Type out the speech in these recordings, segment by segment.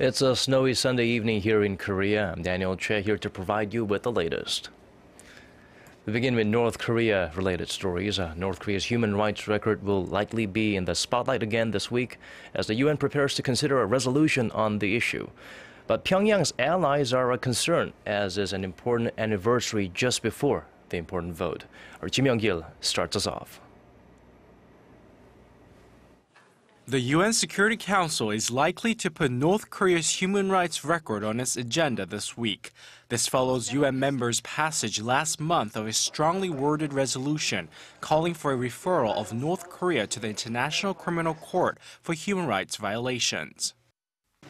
It's a snowy Sunday evening here in Korea. I'm Daniel Choy here to provide you with the latest. We begin with North Korea-related stories. North Korea's human rights record will likely be in the spotlight again this week as the UN prepares to consider a resolution on the issue. But Pyongyang's allies are concerned, as is an important anniversary just before the important vote. Our Myung-kil starts us off. The UN Security Council is likely to put North Korea's human rights record on its agenda this week. This follows UN members' passage last month of a strongly worded resolution calling for a referral of North Korea to the International Criminal Court for human rights violations.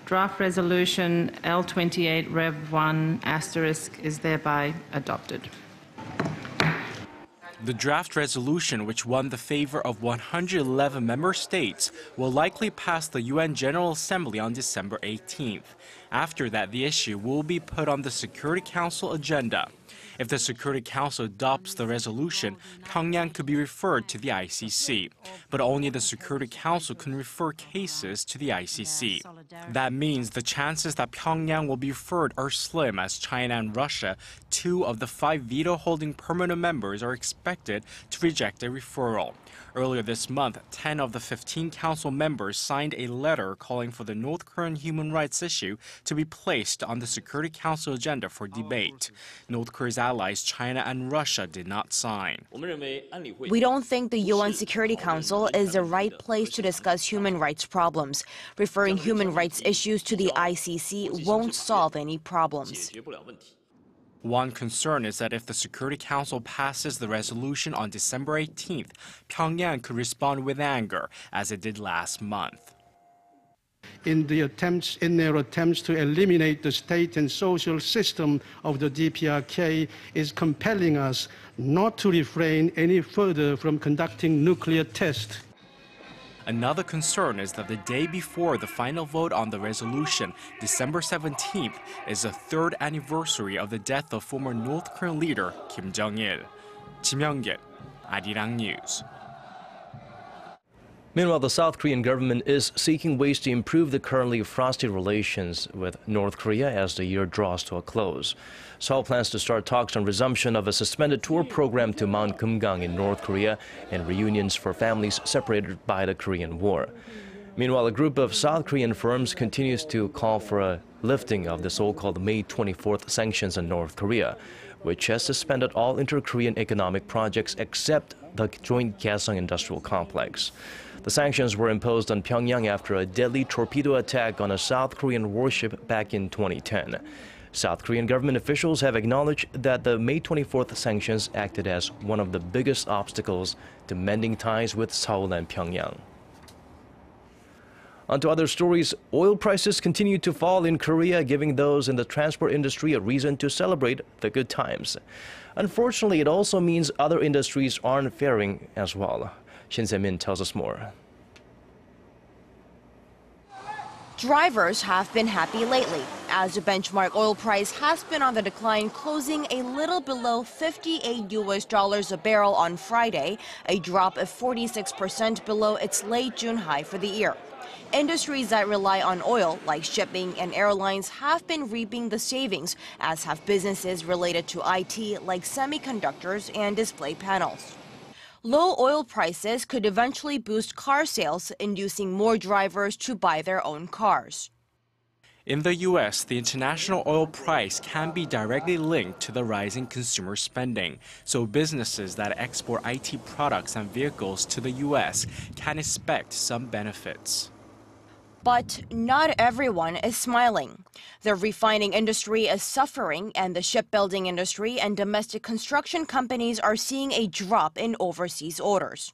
Draft resolution L.28 Rev.1 asterisk is thereby adopted. The draft resolution, which won the favor of 111 member states, will likely pass the UN General Assembly on December 18th. After that, the issue will be put on the Security Council agenda. If the Security Council adopts the resolution, Pyongyang could be referred to the ICC. But only the Security Council can refer cases to the ICC. That means the chances that Pyongyang will be referred are slim, as China and Russia, 2 of the 5 veto-holding permanent members, are expected to reject a referral. Earlier this month, 10 of the 15 council members signed a letter calling for the North Korean human rights issue to be placed on the Security Council agenda for debate. North Korea's allies, China and Russia, did not sign. We don't think the UN Security Council is the right place to discuss human rights problems. Referring human rights issues to the ICC won't solve any problems. One concern is that if the Security Council passes the resolution on December 18th, Pyongyang could respond with anger, as it did last month. In their attempts to eliminate the state and social system of the DPRK is compelling us not to refrain any further from conducting nuclear tests. Another concern is that the day before the final vote on the resolution, December 17th, is the 3rd anniversary of the death of former North Korean leader Kim Jong-il. Myung-kil, Arirang News. Meanwhile, the South Korean government is seeking ways to improve the currently frosty relations with North Korea as the year draws to a close. Seoul plans to start talks on resumption of a suspended tour program to Mount Kumgang in North Korea and reunions for families separated by the Korean War. Meanwhile, a group of South Korean firms continues to call for a lifting of the so-called May 24th sanctions on North Korea, which has suspended all inter-Korean economic projects except the joint Kaesong industrial complex. The sanctions were imposed on Pyongyang after a deadly torpedo attack on a South Korean warship back in 2010. South Korean government officials have acknowledged that the May 24th sanctions acted as one of the biggest obstacles to mending ties with Seoul and Pyongyang. On to other stories. Oil prices continue to fall in Korea, giving those in the transport industry a reason to celebrate the good times. Unfortunately, it also means other industries aren't faring as well. Shin Se-min tells us more. Drivers have been happy lately, as the benchmark oil price has been on the decline, closing a little below $58 a barrel on Friday, a drop of 46% below its late June high for the year. Industries that rely on oil, like shipping and airlines, have been reaping the savings, as have businesses related to IT, like semiconductors and display panels. Low oil prices could eventually boost car sales, inducing more drivers to buy their own cars. In the U.S., the international oil price can be directly linked to the rising consumer spending, so businesses that export IT products and vehicles to the U.S. can expect some benefits. But not everyone is smiling. The refining industry is suffering, and the shipbuilding industry and domestic construction companies are seeing a drop in overseas orders.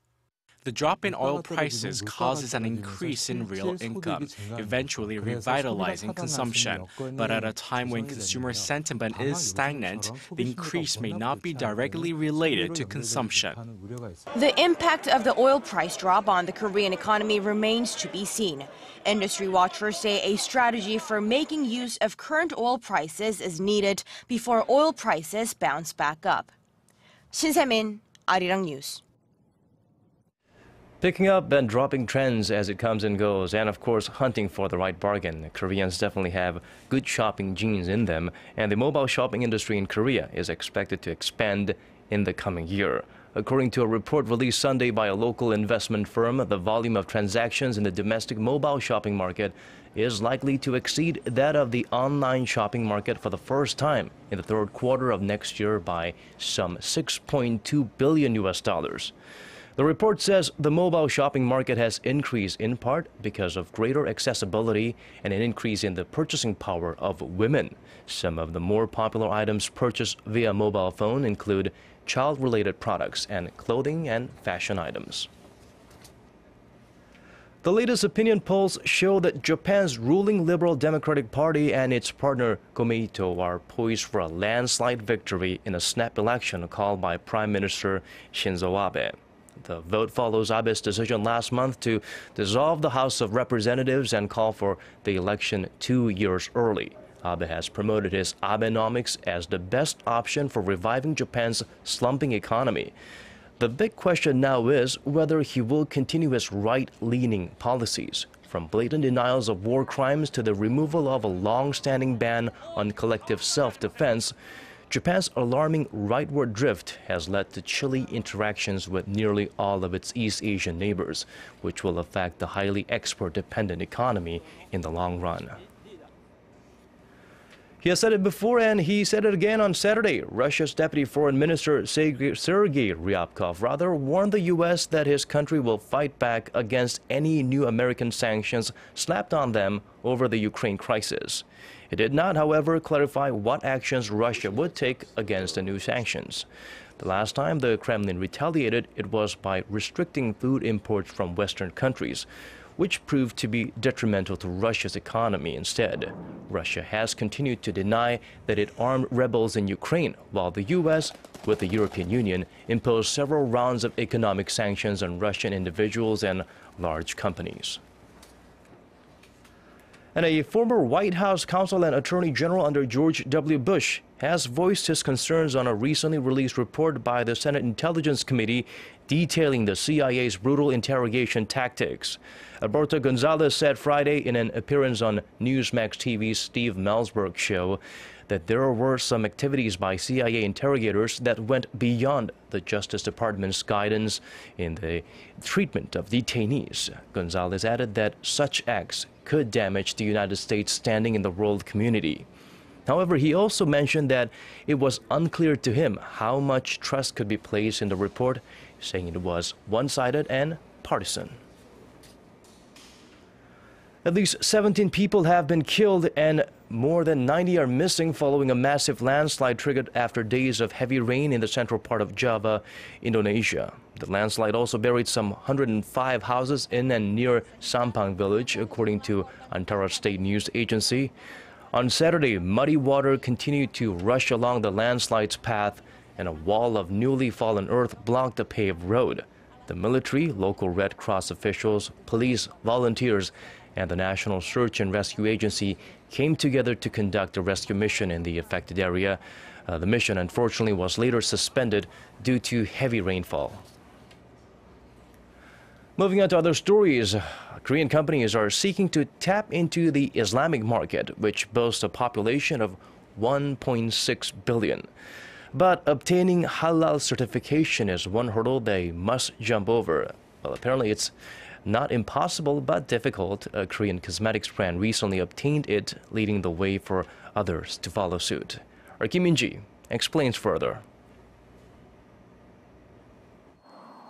The drop in oil prices causes an increase in real income, eventually revitalizing consumption. But at a time when consumer sentiment is stagnant, the increase may not be directly related to consumption. The impact of the oil price drop on the Korean economy remains to be seen. Industry watchers say a strategy for making use of current oil prices is needed before oil prices bounce back up. Shin Se-min, Arirang News. Picking up and dropping trends as it comes and goes, and of course hunting for the right bargain. Koreans definitely have good shopping genes in them, and the mobile shopping industry in Korea is expected to expand in the coming year. According to a report released Sunday by a local investment firm, the volume of transactions in the domestic mobile shopping market is likely to exceed that of the online shopping market for the first time in the third quarter of next year by some $6.2 billion. The report says the mobile shopping market has increased in part because of greater accessibility and an increase in the purchasing power of women. Some of the more popular items purchased via mobile phone include child-related products and clothing and fashion items. The latest opinion polls show that Japan's ruling Liberal Democratic Party and its partner Komeito are poised for a landslide victory in a snap election called by Prime Minister Shinzo Abe. The vote follows Abe's decision last month to dissolve the House of Representatives and call for the election 2 years early. Abe has promoted his Abenomics as the best option for reviving Japan's slumping economy. The big question now is whether he will continue his right-leaning policies, from blatant denials of war crimes to the removal of a long-standing ban on collective self-defense. Japan's alarming rightward drift has led to chilly interactions with nearly all of its East Asian neighbors, which will affect the highly export-dependent economy in the long run. He has said it before, and he said it again on Saturday. Russia's Deputy Foreign Minister Sergei Ryabkov warned the U.S. that his country will fight back against any new American sanctions slapped on them over the Ukraine crisis. It did not, however, clarify what actions Russia would take against the new sanctions. The last time the Kremlin retaliated, it was by restricting food imports from Western countries, which proved to be detrimental to Russia's economy instead. Russia has continued to deny that it armed rebels in Ukraine, while the U.S., with the European Union, imposed several rounds of economic sanctions on Russian individuals and large companies. And a former White House counsel and attorney general under George W. Bush has voiced his concerns on a recently released report by the Senate Intelligence Committee detailing the CIA's brutal interrogation tactics. Alberto Gonzales said Friday in an appearance on Newsmax TV's Steve Malzberg show that there were some activities by CIA interrogators that went beyond the Justice Department's guidance in the treatment of detainees. Gonzales added that such acts could damage the United States' standing in the world community. However, he also mentioned that it was unclear to him how much trust could be placed in the report, saying it was one-sided and partisan. At least 17 people have been killed and more than 90 are missing following a massive landslide triggered after days of heavy rain in the central part of Java, Indonesia. The landslide also buried some 105 houses in and near Sampang village, according to Antara State News Agency. On Saturday, muddy water continued to rush along the landslide's path, and a wall of newly fallen earth blocked the paved road. The military, local Red Cross officials, police, volunteers, and the National Search and Rescue Agency came together to conduct a rescue mission in the affected area. The mission, unfortunately, was later suspended due to heavy rainfall. Moving on to other stories, Korean companies are seeking to tap into the Islamic market, which boasts a population of 1.6 billion. But obtaining halal certification is one hurdle they must jump over. Well, apparently it's not impossible, but difficult. A Korean cosmetics brand recently obtained it, leading the way for others to follow suit. Our Kim Min-ji explains further.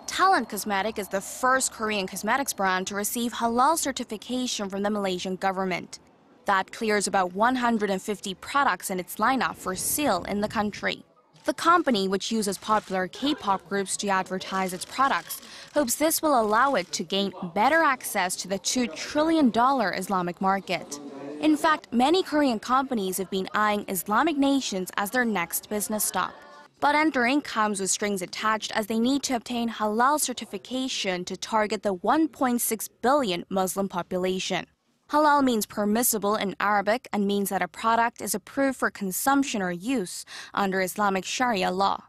Talent Cosmetic is the first Korean cosmetics brand to receive halal certification from the Malaysian government. That clears about 150 products in its lineup for sale in the country. The company, which uses popular K-pop groups to advertise its products, hopes this will allow it to gain better access to the $2 trillion Islamic market. In fact, many Korean companies have been eyeing Islamic nations as their next business stop. But entering comes with strings attached as they need to obtain halal certification to target the 1.6 billion Muslim population. Halal means permissible in Arabic and means that a product is approved for consumption or use under Islamic Sharia law.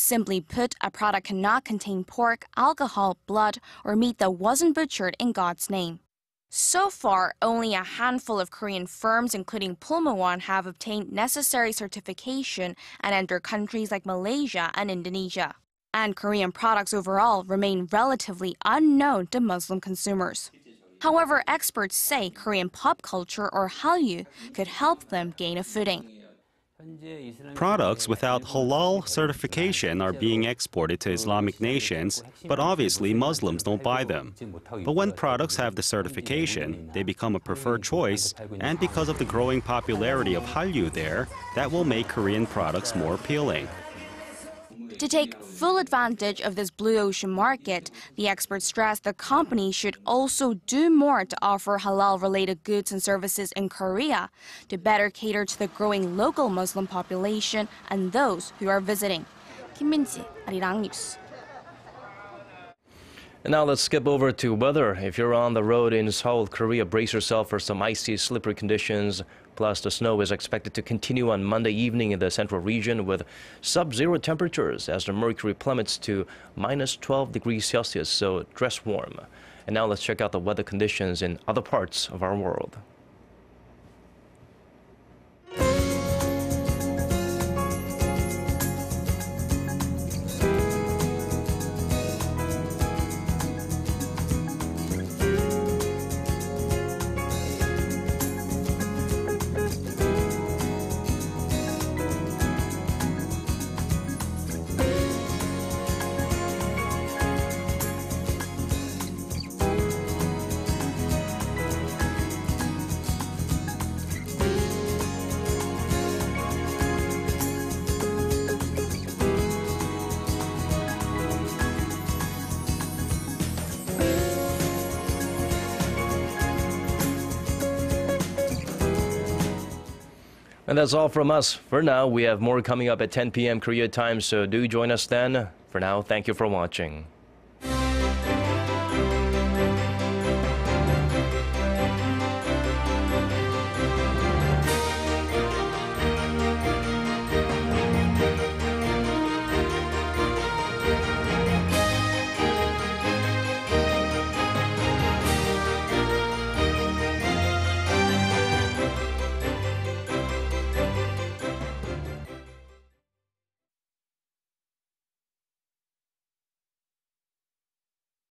Simply put, a product cannot contain pork, alcohol, blood, or meat that wasn't butchered in God's name. So far, only a handful of Korean firms, including Pulmuone, have obtained necessary certification and entered countries like Malaysia and Indonesia. And Korean products overall remain relatively unknown to Muslim consumers. However, experts say Korean pop culture or Hallyu could help them gain a footing. Products without halal certification are being exported to Islamic nations, but obviously Muslims don't buy them. But when products have the certification, they become a preferred choice, and because of the growing popularity of Hallyu there, that will make Korean products more appealing. To take full advantage of this blue ocean market, the experts stress the company should also do more to offer halal-related goods and services in Korea to better cater to the growing local Muslim population and those who are visiting. Kim Min-ji, Arirang News. And now let's skip over to weather. If you're on the road in South Korea, brace yourself for some icy, slippery conditions. Plus, the snow is expected to continue on Monday evening in the central region with sub-zero temperatures as the mercury plummets to minus 12 degrees Celsius, so dress warm. And now let's check out the weather conditions in other parts of our world. And that's all from us. For now, we have more coming up at 10 p.m. Korea time, so do join us then. For now, thank you for watching.